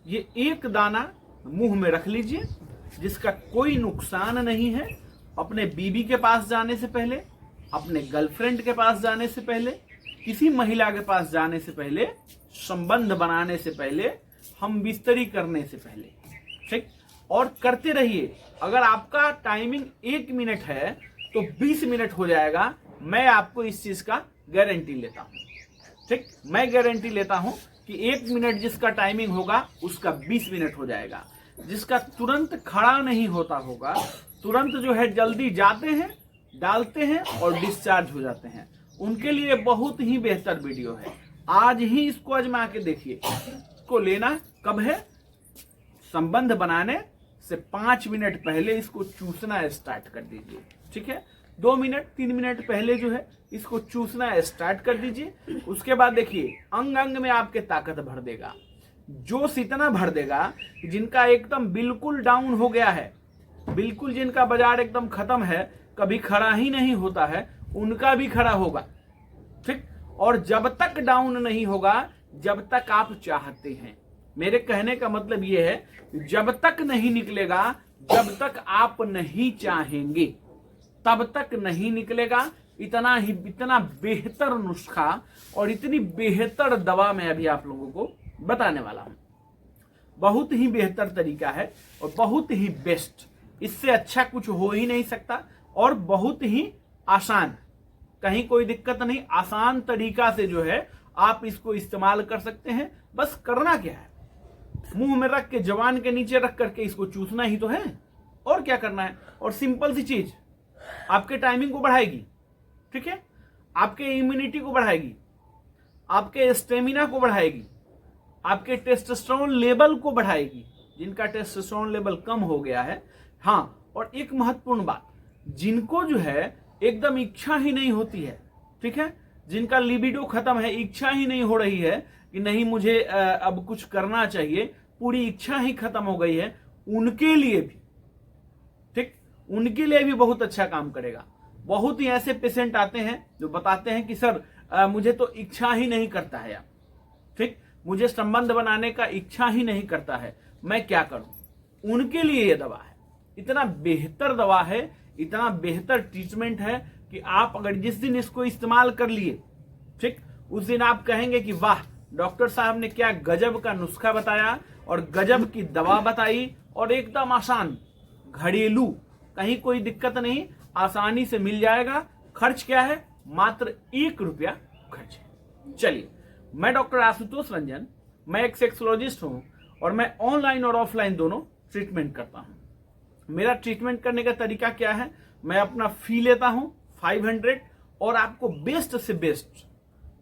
ये एक दाना मुंह में रख लीजिए, जिसका कोई नुकसान नहीं है। अपने बीवी के पास जाने से पहले, अपने गर्लफ्रेंड के पास जाने से पहले, किसी महिला के पास जाने से पहले, संबंध बनाने से पहले, हम बिस्तरी करने से पहले, ठीक। और करते रहिए। अगर आपका टाइमिंग 1 मिनट है तो 20 मिनट हो जाएगा। मैं आपको इस चीज का गारंटी लेता हूं, ठीक। मैं गारंटी लेता हूं कि 1 मिनट जिसका टाइमिंग होगा उसका 20 मिनट हो जाएगा। जिसका तुरंत खड़ा नहीं होता होगा, तुरंत जो है जल्दी जाते हैं, डालते हैं और डिस्चार्ज हो जाते हैं, उनके लिए बहुत ही बेहतर वीडियो है। आज ही इसको आजमा के देखिए। इसको लेना कब है? संबंध बनाने से 5 मिनट पहले इसको चूसना स्टार्ट कर दीजिए, ठीक है। 2 मिनट 3 मिनट पहले जो है इसको चूसना स्टार्ट कर दीजिए। उसके बाद देखिए अंग अंग में आपके ताकत भर देगा। जोश इतना भर देगा कि जिनका एकदम बिल्कुल डाउन हो गया है, बिल्कुल जिनका बाजार एकदम खत्म है, कभी खड़ा ही नहीं होता है, उनका भी खड़ा होगा, ठीक। और जब तक डाउन नहीं होगा जब तक आप चाहते हैं। मेरे कहने का मतलब यह है, जब तक नहीं निकलेगा, जब तक आप नहीं चाहेंगे, तब तक नहीं निकलेगा। इतना बेहतर नुस्खा और इतनी बेहतर दवा मैं अभी आप लोगों को बताने वाला हूं। बहुत ही बेहतर तरीका है और बहुत ही बेस्ट। इससे अच्छा कुछ हो ही नहीं सकता और बहुत ही आसान, कहीं कोई दिक्कत नहीं, आसान तरीका से जो है आप इसको इस्तेमाल कर सकते हैं। बस करना क्या है, मुंह में रख के, जबान के नीचे रख करके इसको चूसना ही तो है, और क्या करना है। और सिंपल सी चीज आपके टाइमिंग को बढ़ाएगी, ठीक है, आपके इम्यूनिटी को बढ़ाएगी, आपके स्टेमिना को बढ़ाएगी, आपके टेस्टोस्टेरोन लेवल को बढ़ाएगी, जिनका टेस्टोस्टेरोन लेवल कम हो गया है। हाँ, और एक महत्वपूर्ण बात, जिनको जो है एकदम इच्छा ही नहीं होती है, ठीक है, जिनका लिबिडो खत्म है, इच्छा ही नहीं हो रही है कि नहीं मुझे अब कुछ करना चाहिए, पूरी इच्छा ही खत्म हो गई है, उनके लिए भी, ठीक, उनके लिए भी बहुत अच्छा काम करेगा। बहुत ही ऐसे पेशेंट आते हैं जो बताते हैं कि सर मुझे तो इच्छा ही नहीं करता है यार, ठीक, मुझे संबंध बनाने का इच्छा ही नहीं करता है, मैं क्या करूं। उनके लिए यह दवा है, इतना बेहतर दवा है, इतना बेहतर ट्रीटमेंट है कि आप अगर जिस दिन इसको इस्तेमाल कर लिए, ठीक, उस दिन आप कहेंगे कि वाह, डॉक्टर साहब ने क्या गजब का नुस्खा बताया और गजब की दवा बताई, और एकदम आसान, घरेलू, कहीं कोई दिक्कत नहीं, आसानी से मिल जाएगा। खर्च क्या है? मात्र 1 रुपया खर्च है। चलिए, मैं डॉक्टर आशुतोष रंजन, मैं एक सेक्सोलॉजिस्ट हूं और मैं ऑनलाइन और ऑफलाइन दोनों ट्रीटमेंट करता हूं। मेरा ट्रीटमेंट करने का तरीका क्या है? मैं अपना फी लेता हूं 500 और आपको बेस्ट से बेस्ट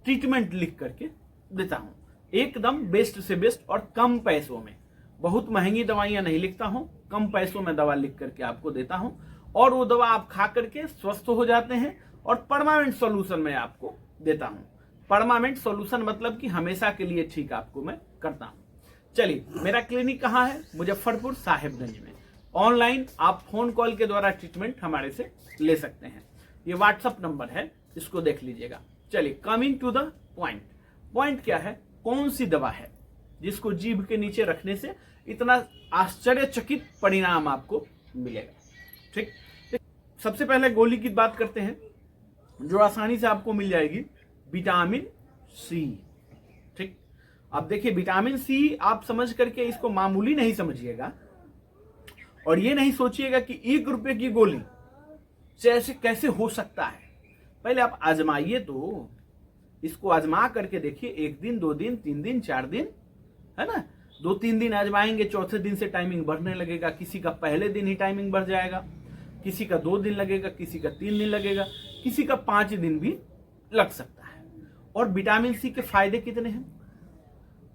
ट्रीटमेंट लिख करके देता हूं, एकदम बेस्ट से बेस्ट और कम पैसों में। बहुत महंगी दवाइयां नहीं लिखता हूं, कम पैसों में दवा लिख करके आपको देता हूं और वो दवा आप खा करके स्वस्थ हो जाते हैं। और परमानेंट सॉल्यूशन मैं आपको देता हूं। परमानेंट सॉल्यूशन मतलब कि हमेशा के लिए ठीक आपको मैं करता हूं। चलिए, मेरा क्लिनिक कहाँ है? मुजफ्फरपुर साहिबगंज में। ऑनलाइन आप फोन कॉल के द्वारा ट्रीटमेंट हमारे से ले सकते हैं। ये व्हाट्सएप नंबर है, इसको देख लीजिएगा। चलिए, coming to the point. Point क्या है? कौन सी दवा है जिसको जीभ के नीचे रखने से इतना आश्चर्यचकित परिणाम आपको मिलेगा, ठीक। सबसे पहले गोली की बात करते हैं जो आसानी से आपको मिल जाएगी, विटामिन सी, ठीक। अब देखिए, विटामिन सी आप समझ करके इसको मामूली नहीं समझिएगा और ये नहीं सोचिएगा कि 1 रुपए की गोली से कैसे हो सकता है। पहले आप आजमाइए, तो इसको आजमा करके देखिए। 1 दिन, 2 दिन, 3 दिन, 4 दिन, है ना। 2-3 दिन आजमाएंगे, चौथे दिन से टाइमिंग बढ़ने लगेगा। किसी का पहले दिन ही टाइमिंग बढ़ जाएगा, किसी का 2 दिन लगेगा, किसी का 3 दिन लगेगा, किसी का 5 दिन भी लग सकता है। और विटामिन सी के फायदे कितने हैं?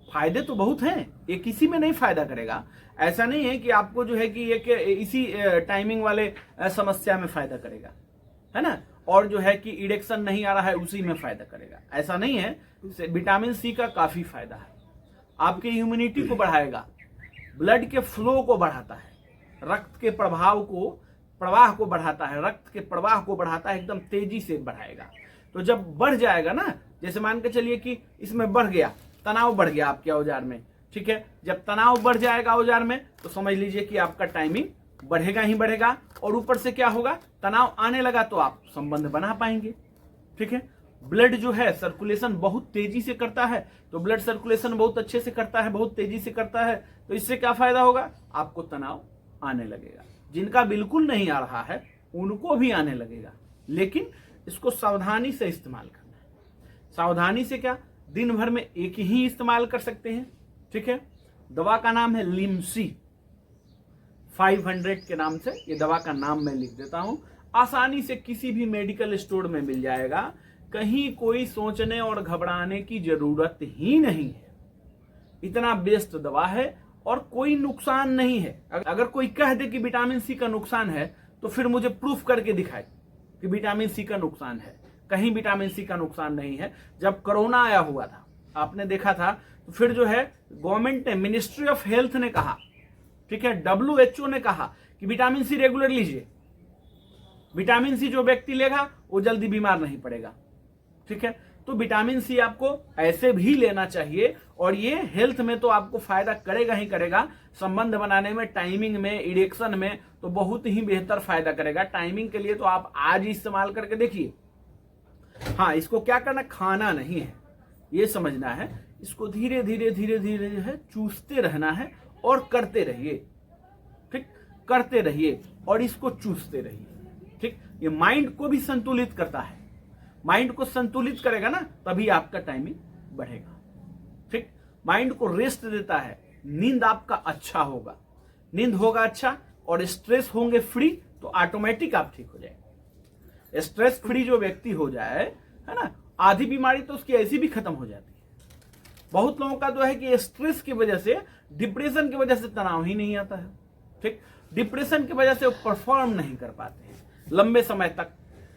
फायदे तो बहुत हैं, ये किसी में नहीं फायदा करेगा। ऐसा नहीं है कि आपको जो है कि एक इसी टाइमिंग वाले समस्या में फायदा करेगा, है ना, और जो है कि इरेक्शन नहीं आ रहा है उसी में फायदा करेगा, ऐसा नहीं है। विटामिन सी का काफी फायदा है। आपके इम्यूनिटी को बढ़ाएगा, ब्लड के फ्लो को बढ़ाता है, रक्त के प्रवाह को बढ़ाता है, रक्त के प्रवाह को बढ़ाता है, एकदम तेजी से बढ़ाएगा। तो जब बढ़ जाएगा ना, जैसे मान के चलिए कि इसमें बढ़ गया, तनाव बढ़ गया आपके औजार में, ठीक है। जब तनाव बढ़ जाएगा औजार में तो समझ लीजिए कि आपका टाइमिंग बढ़ेगा ही बढ़ेगा, और ऊपर से क्या होगा, तनाव आने लगा तो आप संबंध बना पाएंगे, ठीक है। ब्लड जो है सर्कुलेशन बहुत तेजी से करता है, तो ब्लड सर्कुलेशन बहुत अच्छे से करता है, बहुत तेजी से करता है, तो इससे क्या फायदा होगा, आपको तनाव आने लगेगा। जिनका बिल्कुल नहीं आ रहा है उनको भी आने लगेगा, लेकिन इसको सावधानी से इस्तेमाल करना है। सावधानी से क्या, दिन भर में एक ही इस्तेमाल कर सकते हैं, ठीक है। दवा का नाम है लिमसी 500 के नाम से, ये दवा का नाम मैं लिख देता हूं, आसानी से किसी भी मेडिकल स्टोर में मिल जाएगा, कहीं कोई सोचने और घबराने की जरूरत ही नहीं है। इतना बेस्ट दवा है और कोई नुकसान नहीं है। अगर कोई कह दे कि विटामिन सी का नुकसान है तो फिर मुझे प्रूफ करके दिखाए कि विटामिन सी का नुकसान है। कहीं विटामिन सी का नुकसान नहीं है। जब कोरोना आया हुआ था आपने देखा था, तो फिर जो है गवर्नमेंट ने, मिनिस्ट्री ऑफ हेल्थ ने कहा, ठीक है, WHO ने कहा कि विटामिन सी रेगुलर लीजिए। विटामिन सी जो व्यक्ति लेगा वो जल्दी बीमार नहीं पड़ेगा, ठीक है। तो विटामिन सी आपको ऐसे भी लेना चाहिए, और ये हेल्थ में तो आपको फायदा करेगा ही करेगा, संबंध बनाने में, टाइमिंग में, इरेक्शन में तो बहुत ही बेहतर फायदा करेगा। टाइमिंग के लिए तो आप आज ही इस्तेमाल करके देखिए। हाँ, इसको क्या करना, खाना नहीं है, ये समझना है, इसको धीरे धीरे धीरे धीरे जो है चूसते रहना है और करते रहिए, ठीक, करते रहिए और इसको चूसते रहिए, ठीक। ये माइंड को भी संतुलित करता है, माइंड को संतुलित करेगा ना तभी आपका टाइमिंग बढ़ेगा, ठीक। माइंड को रेस्ट देता है, नींद आपका अच्छा होगा, नींद होगा अच्छा और स्ट्रेस होंगे फ्री, तो ऑटोमेटिक आप ठीक हो जाएंगे। स्ट्रेस फ्री जो व्यक्ति हो जाए, है ना, आधी बीमारी तो उसकी ऐसी भी खत्म हो जाती है। बहुत लोगों का जो है कि स्ट्रेस की वजह से, डिप्रेशन की वजह से तनाव ही नहीं आता है, ठीक। डिप्रेशन की वजह से वो परफॉर्म नहीं कर पाते हैं लंबे समय तक,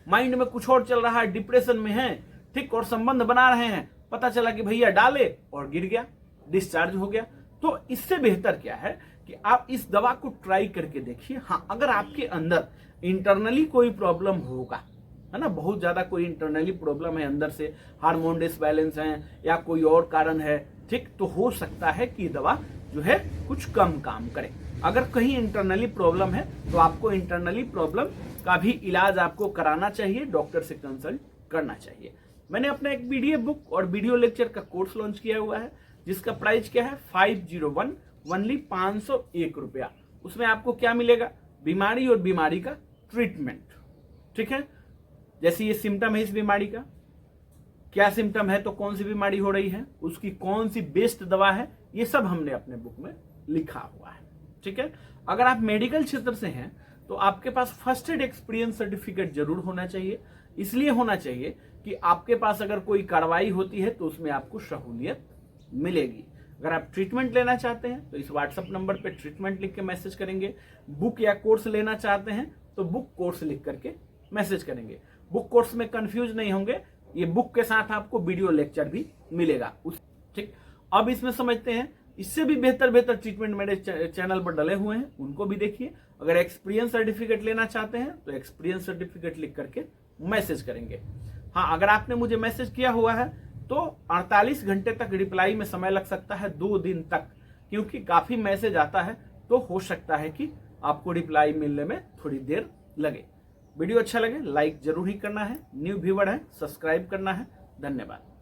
माइंड में कुछ और चल रहा है, डिप्रेशन में है, ठीक, और संबंध बना रहे हैं, पता चला कि भैया डाले और गिर गया, डिस्चार्ज हो गया। तो इससे बेहतर क्या है कि आप इस दवा को ट्राई करके देखिए। हाँ, अगर आपके अंदर इंटरनली कोई प्रॉब्लम होगा, है ना, बहुत ज्यादा कोई इंटरनली प्रॉब्लम है, अंदर से हार्मोन डिसबैलेंस है या कोई और कारण है, ठीक, तो हो सकता है कि दवा जो है कुछ कम काम करे। अगर कहीं इंटरनली प्रॉब्लम है तो आपको इंटरनली प्रॉब्लम का भी इलाज आपको कराना चाहिए, डॉक्टर से कंसल्ट करना चाहिए। मैंने अपना एक PDF बुक और वीडियो लेक्चर का कोर्स लॉन्च किया हुआ है, जिसका प्राइस क्या है 501 ओनली 501 रुपया। उसमें आपको क्या मिलेगा, बीमारी और बीमारी का ट्रीटमेंट, ठीक है। जैसे ये सिम्टम है इस बीमारी का, क्या सिम्टम है तो कौन सी बीमारी हो रही है, उसकी कौन सी बेस्ट दवा है, ये सब हमने अपने बुक में लिखा हुआ है, ठीक है। अगर आप मेडिकल क्षेत्र से हैं तो आपके पास फर्स्ट एड एक्सपीरियंस सर्टिफिकेट जरूर होना चाहिए। इसलिए होना चाहिए कि आपके पास अगर कोई कार्रवाई होती है तो उसमें आपको सहूलियत मिलेगी। अगर आप ट्रीटमेंट लेना चाहते हैं तो इस व्हाट्सएप नंबर पे ट्रीटमेंट लिख के मैसेज करेंगे। बुक या कोर्स लेना चाहते हैं तो बुक कोर्स लिख करके मैसेज करेंगे। बुक कोर्स में कंफ्यूज नहीं होंगे, ये बुक के साथ आपको वीडियो लेक्चर भी मिलेगा, ठीक। अब इसमें समझते हैं, इससे भी बेहतर ट्रीटमेंट मेरे चैनल पर डले हुए हैं, उनको भी देखिए। अगर एक्सपीरियंस सर्टिफिकेट लेना चाहते हैं तो एक्सपीरियंस सर्टिफिकेट लिख करके मैसेज करेंगे। हाँ, अगर आपने मुझे मैसेज किया हुआ है तो 48 घंटे तक रिप्लाई में समय लग सकता है, 2 दिन तक, क्योंकि काफी मैसेज आता है, तो हो सकता है कि आपको रिप्लाई मिलने में थोड़ी देर लगे। वीडियो अच्छा लगे लाइक जरूर ही करना है, न्यू व्यूअर है सब्सक्राइब करना है। धन्यवाद।